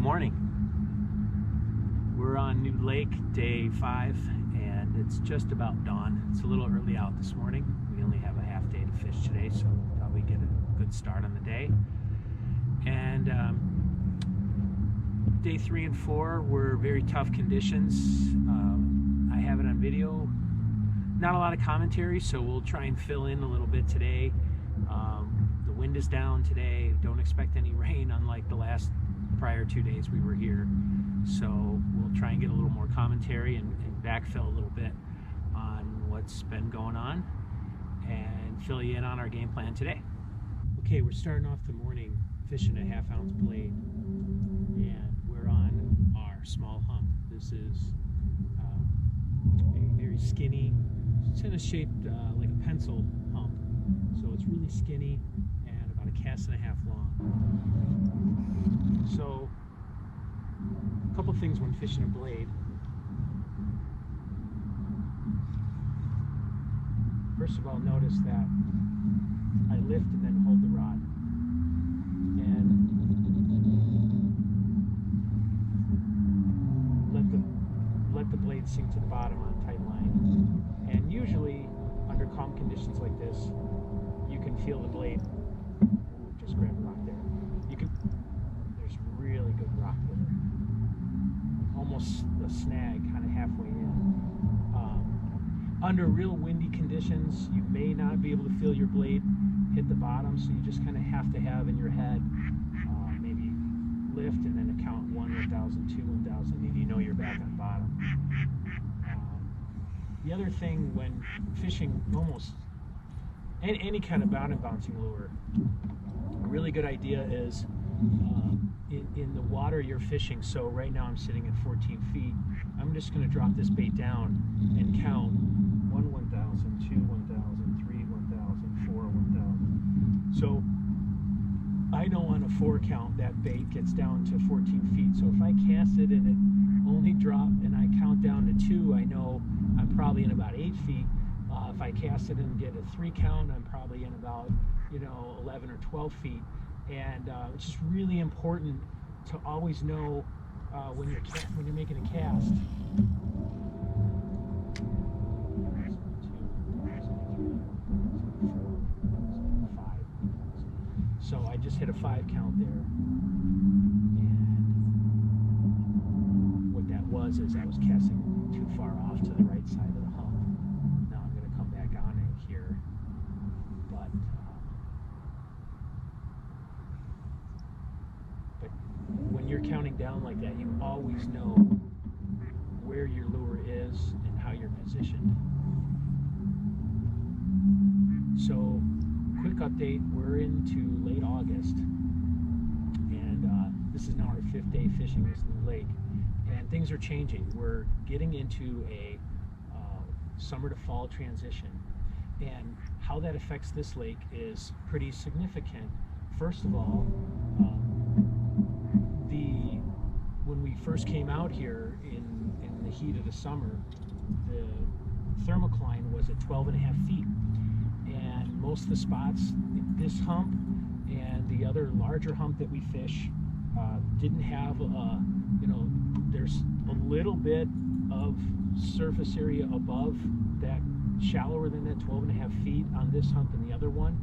morning. We're on New Lake, day 5, and it's just about dawn. It's a little early out this morning. We only have a half day to fish today, so we'll probably get a good start on the day. And day 3 and 4 were very tough conditions. I have it on video. Not a lot of commentary, so we'll try and fill in a little bit today. The wind is down today. Don't expect any rain, unlike the last prior 2 days we were here. So we'll try and get a little more commentary and backfill a little bit on what's been going on and fill you in on our game plan today. Okay, we're starting off the morning fishing a 1/2 ounce blade, and we're on our small hump. This is a very skinny, it's kind of shaped like a pencil hump. So it's really skinny and about 1.5 casts long. So a couple things when fishing a blade. First of all, notice that I lift and then hold the rod, and let the blade sink to the bottom on a tight line. And usually under calm conditions like this, you can feel the blade. Ooh, just grab a rock there. There's really good rock there. Almost a snag, kind of halfway in. Under real windy conditions, you may not be able to feel your blade hit the bottom, so you just kind of have to have in your head, maybe lift and then count 1 1,000, 2 1,000, and you know you're back on bottom. The other thing when fishing almost any kind of bouncing lure, a really good idea is in the water you're fishing. So right now I'm sitting at 14 feet. I'm just going to drop this bait down and count 1 1,000, 2 1,000, 3 1,000, 4 1,000. So I know on a 4 count that bait gets down to 14 feet. So if I cast it and it only dropped and I count down to 2, I know I'm probably in about 8 feet. If I cast it and get a 3 count, I'm probably in about 11 or 12 feet. And it's just really important to always know when you're making a cast. So I just hit a 5 count there, and what that was is I was casting too far off to the right side of the hump. Now I'm going to come back on it here, but when you're counting down like that, you always know where your lure is and how you're positioned. So quick update, we're into late August, and this is now our 5th day fishing this new lake, and things are changing. We're getting into a summer to fall transition, and how that affects this lake is pretty significant. First of all, when we first came out here in the heat of the summer, the thermocline was at 12.5 feet. And most of the spots, this hump and the other larger hump that we fish, didn't have there's a little bit of surface area above that, shallower than that 12.5 feet on this hump and the other one.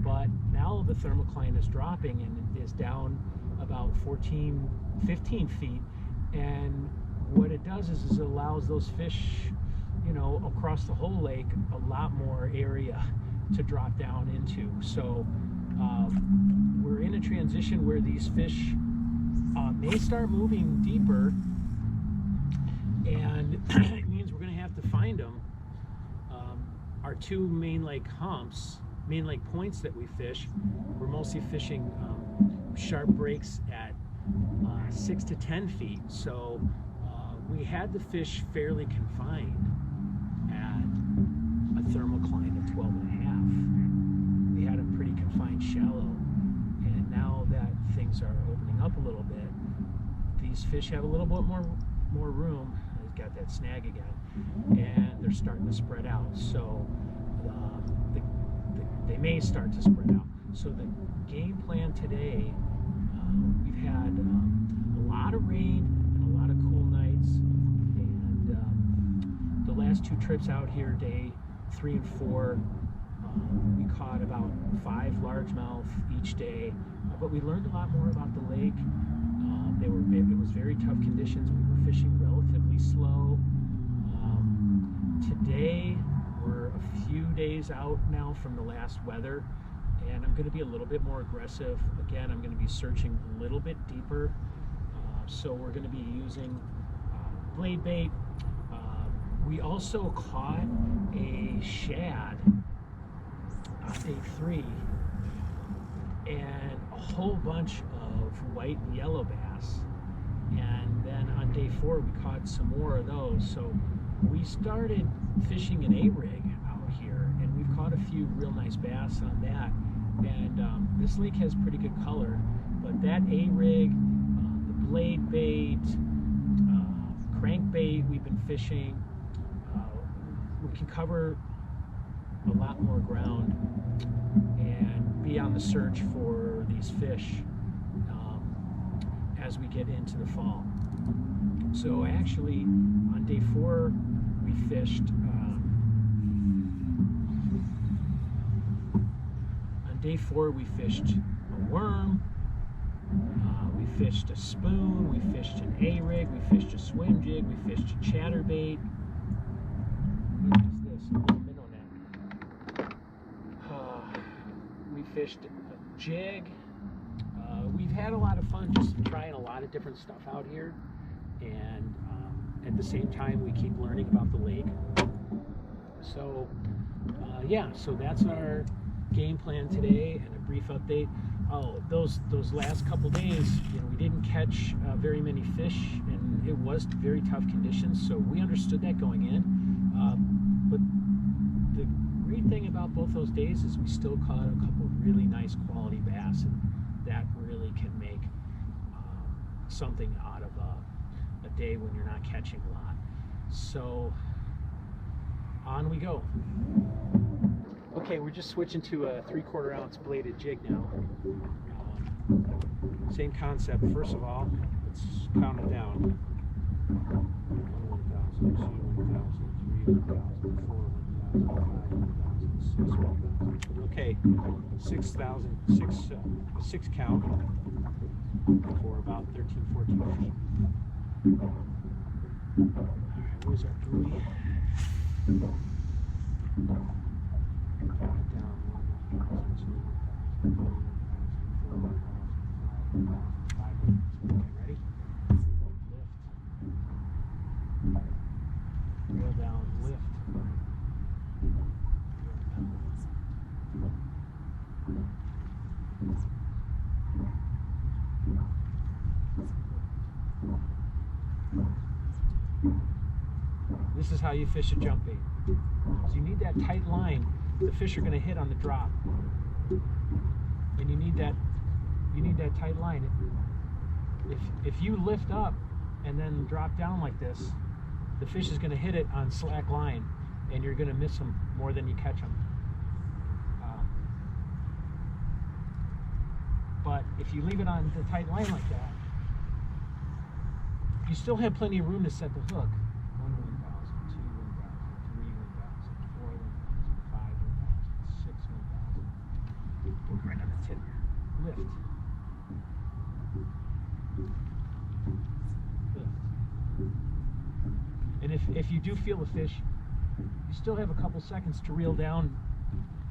But now the thermocline is dropping and it is down about 14, 15 feet. And what it does is it allows those fish, across the whole lake, a lot more area to drop down into. So we're in a transition where these fish may start moving deeper, and it means we're going to have to find them. Our 2 main lake humps, main lake points that we fish, we're mostly fishing sharp breaks at 6 to 10 feet. So we had to fish fairly confined at a thermocline of 12.5. We had them pretty confined shallow, and now that things are opening up a little bit, these fish have a little bit more room. They've got that snag again, and they're starting to spread out. So they may start to spread out. So the game plan today, we've had a lot last two trips out here, day 3 and 4, we caught about 5 largemouth each day, but we learned a lot more about the lake. It was very tough conditions. We were fishing relatively slow. Today we're a few days out now from the last weather, and I'm going to be a little bit more aggressive. Again, I'm going to be searching a little bit deeper. So we're going to be using blade bait. We also caught a shad on day 3 and a whole bunch of white and yellow bass. And then on day 4 we caught some more of those. So we started fishing an A-rig out here, and we've caught a few real nice bass on that. And this lake has pretty good color, but that A-rig, the blade bait, crankbait we've been fishing, we can cover a lot more ground and be on the search for these fish as we get into the fall. So actually on day 4 we fished a worm, we fished a spoon, we fished an A-rig, we fished a swim jig, we fished a chatterbait. What is this? A little minnow net. We fished a jig. We've had a lot of fun just trying a lot of different stuff out here, and at the same time we keep learning about the lake. So yeah, so that's our game plan today, and a brief update. Oh, those last couple days, we didn't catch very many fish, and it was very tough conditions, so we understood that going in. But the great thing about both those days is we still caught a couple of really nice quality bass, and that really can make something out of a day when you're not catching a lot. So on we go. Okay, we're just switching to a 3/4 ounce bladed jig now. Same concept. First of all, let's count it down. 1,000, 2, 1,000, 3, 1,000, 4, 1,000, 5, 1,000, 6, 1,000. Okay, 6,000, 6 count for about 13, 14 feet. Alright, where's our buoy? Count it down. 1,000, 2, 1,000, 3, 1,000, 4, 1,000, 5, 500. Okay, ready? Lift. Reel down, lift. This is how you fish a jump bait. So you need that tight line the fish are going to hit on the drop, and you need that tight line. If you lift up and then drop down like this, the fish is going to hit it on slack line, and you're going to miss them more than you catch them. But if you leave it on the tight line like that, you still have plenty of room to set the hook. 1, 1,000, 2, 1,000, 3, 1,000, 4, 1,000, 5, 1,000, 6, 1,000. Look right on the tip. Lift. Lift. And if you do feel a fish, you still have a couple seconds to reel down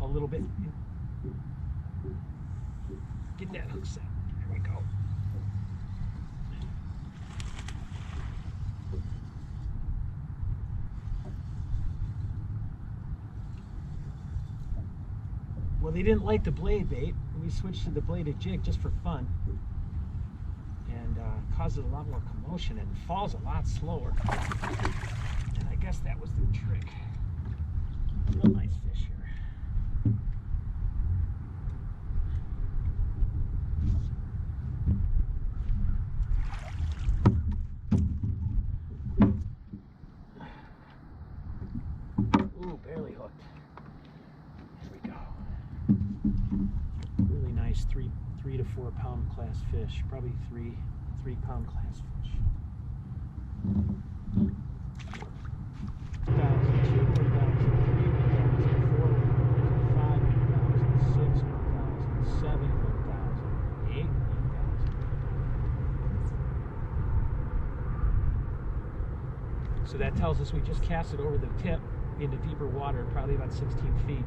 a little bit. Get that hook set. There we go. Well, they didn't like the blade bait, and we switched to the bladed jig just for fun, and causes a lot more commotion and falls a lot slower. And I guess that was the trick. Real nice fish here. Ooh, barely hooked. There we go. Really nice 3 to 4 pound class fish. Probably 3 pound class fish. So that tells us we just cast it over the tip into deeper water, probably about 16 feet.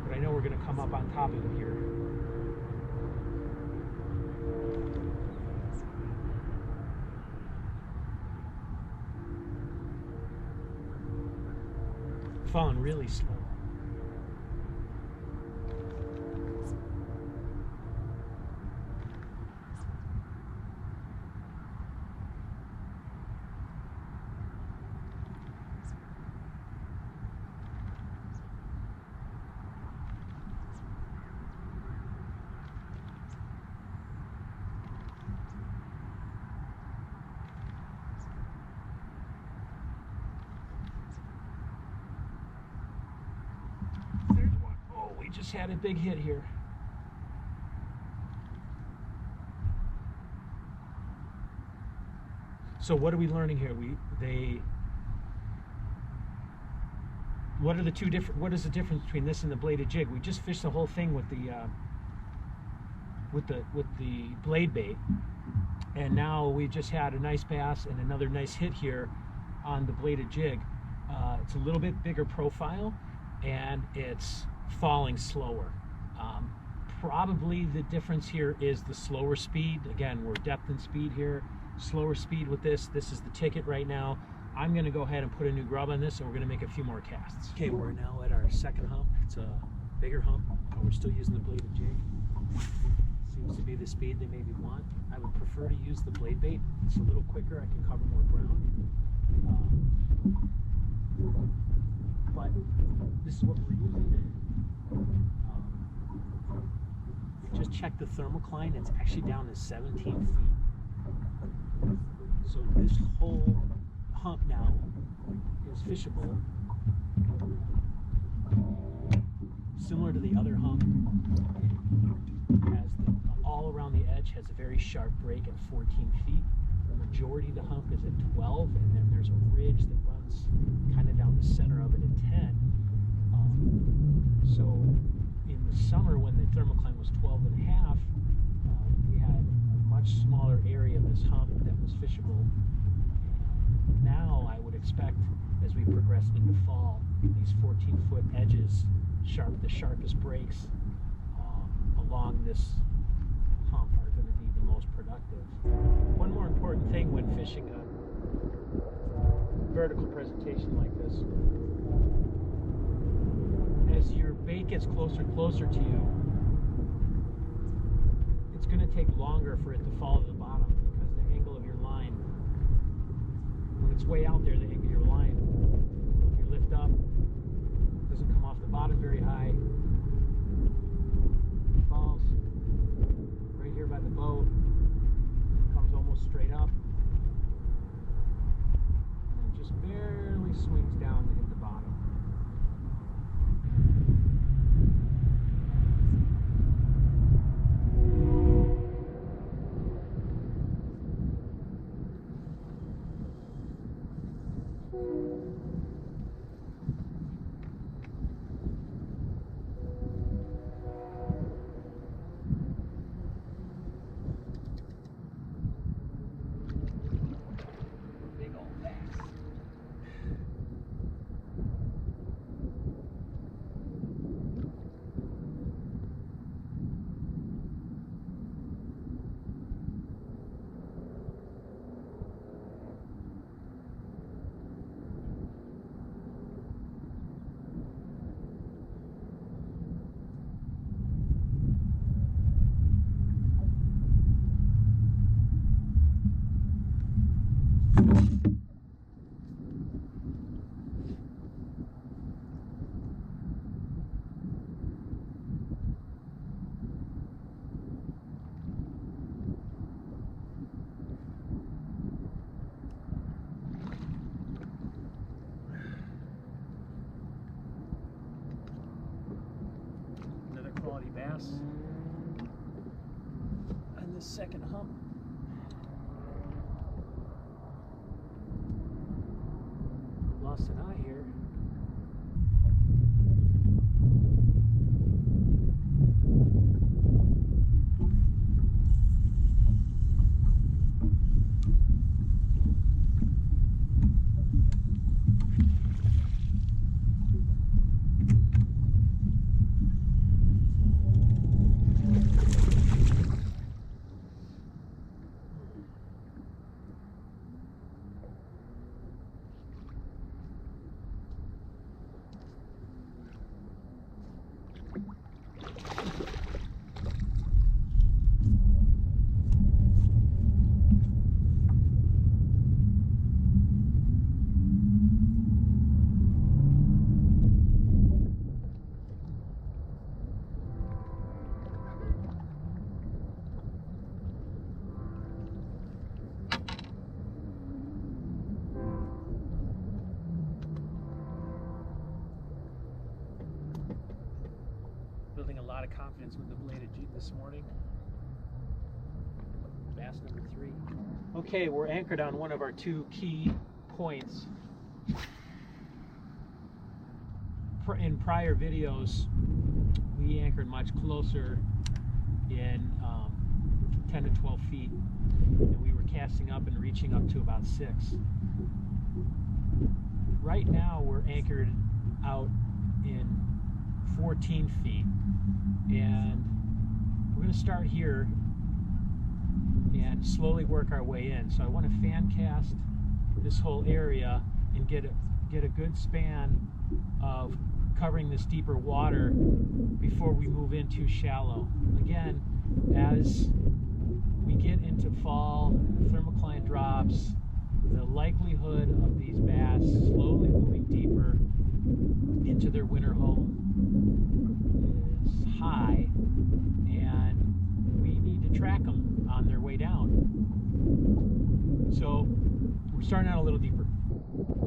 But I know we're going to come up on top of it here. Falling really slow. Just had a big hit here. So what are we learning here? What are the two different? What is the difference between this and the bladed jig? We just fished the whole thing with the blade bait, and now we just had a nice bass and another nice hit here on the bladed jig. It's a little bit bigger profile, and it's falling slower. Probably the difference here is the slower speed. Again, we're depth and speed here. Slower speed with this. This is the ticket right now. I'm going to go ahead and put a new grub on this, and we're going to make a few more casts. Okay, we're now at our second hump. It's a bigger hump. We're still using the bladed jig. Seems to be the speed they maybe want. I would prefer to use the blade bait. It's a little quicker. I can cover more ground. But this is what we're using. We just checked the thermocline. It's actually down to 17 feet. So this whole hump now is fishable. Similar to the other hump, has all around the edge has a very sharp break at 14 feet. The majority of the hump is at 12, and then there's a ridge that runs kind of down the center of it at 10. So in the summer, when the thermocline was 12 and a half, we had a much smaller area of this hump that was fishable. Now I would expect, as we progress into fall, these 14-foot edges, the sharpest breaks along this hump are going to be the most productive. One more important thing when fishing a vertical presentation like this, as your bait gets closer and closer to you, it's going to take longer for it to fall to the bottom, because the angle of your line, when it's way out there, the angle of your line, you lift up, doesn't come off the bottom very high, falls right here by the boat, comes almost straight up, and just barely swings down to hit the bottom. Quality bass on this second hump. Lost an eye here. confidence with the bladed jig this morning. Bass number 3. Okay, we're anchored on one of our 2 key points. In prior videos, we anchored much closer in 10 to 12 feet, and we were casting up and reaching up to about 6. Right now we're anchored out in 14 feet, and we're going to start here and slowly work our way in. So I want to fan cast this whole area and get a good span of covering this deeper water before we move in too shallow. Again, as we get into fall, thermocline drops, the likelihood of these bass slowly moving deeper into their winter home is high, and we need to track them on their way down. So we're starting out a little deeper.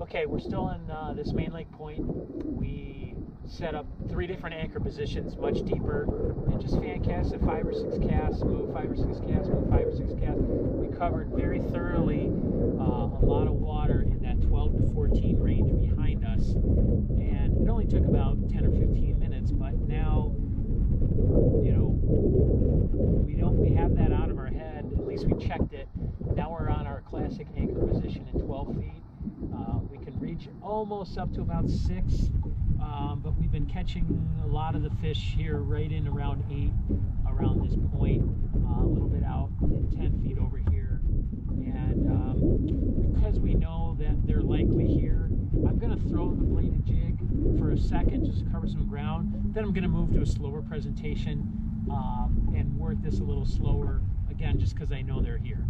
Okay, we're still in this main lake point. We set up 3 different anchor positions, much deeper, and just fan cast at 5 or 6 casts, move 5 or 6 casts, move 5 or 6 casts. We covered very thoroughly a lot of water in that 12 to 14 range behind us, and it only took about 10 or 15 minutes, but now, you know, we have that out of our head. At least we checked it. Now we're on our classic anchor position in 12 feet. We can reach almost up to about 6, but we've been catching a lot of the fish here right in around 8 around this point, a little bit out in 10 feet over here. And because we know that they're likely here, I'm going to throw the bladed jig for a second just to cover some ground. Then I'm going to move to a slower presentation and work this a little slower, again, just because I know they're here.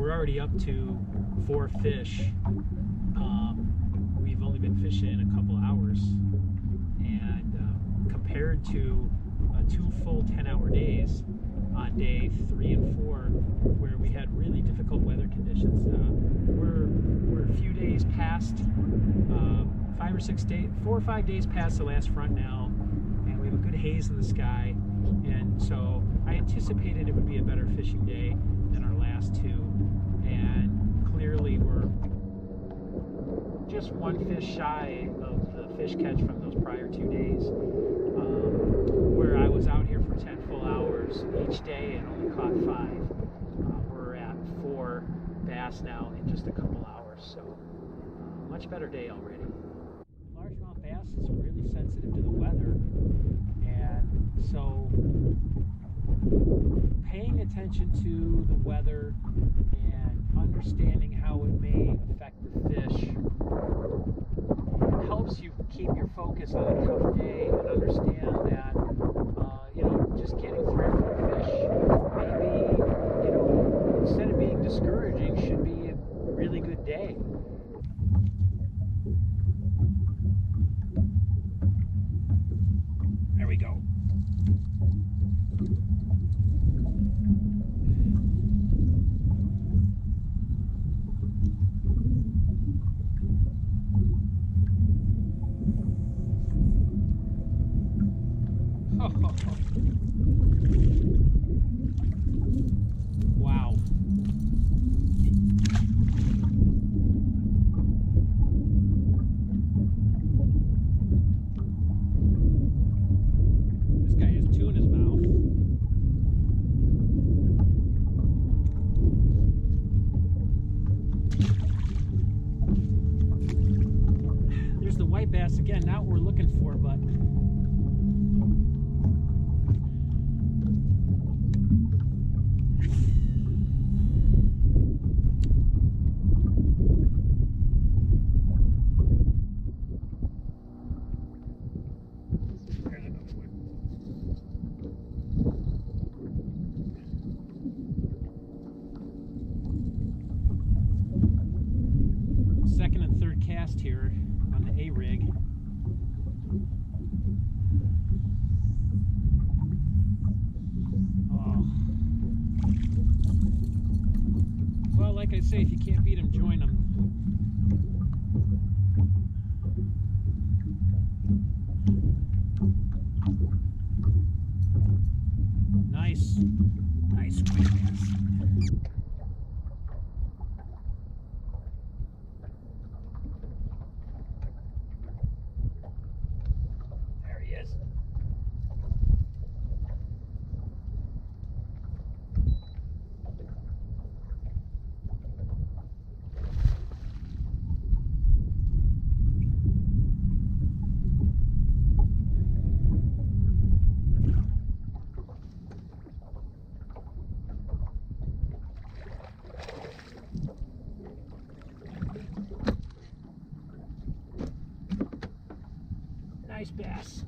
Already up to 4 fish. We've only been fishing a couple hours, and compared to 2 full 10-hour days on day 3 and 4, where we had really difficult weather conditions, we're a few days past, 5 or 6 days, 4 or 5 days past the last front now, and we have a good haze in the sky, and so I anticipated it would be a better fishing day than our last 2. And clearly we're just 1 fish shy of the fish catch from those prior 2 days, where I was out here for 10 full hours each day and only caught 5. We're at 4 bass now in just a couple hours, so much better day already. Largemouth bass is really sensitive to the weather, and so paying attention to the weather and understanding how it may affect the fish helps you keep your focus on a tough day and understand that you know, just getting 3 or 4 fish maybe, you know, instead of being discouraging, should be a really good day. There we go. Wow. This guy has 2 in his mouth. There's the white bass again, not what we're looking for, but like I say, if you can't beat them, join them. Nice. Nice squid bass. There he is. Nice bass.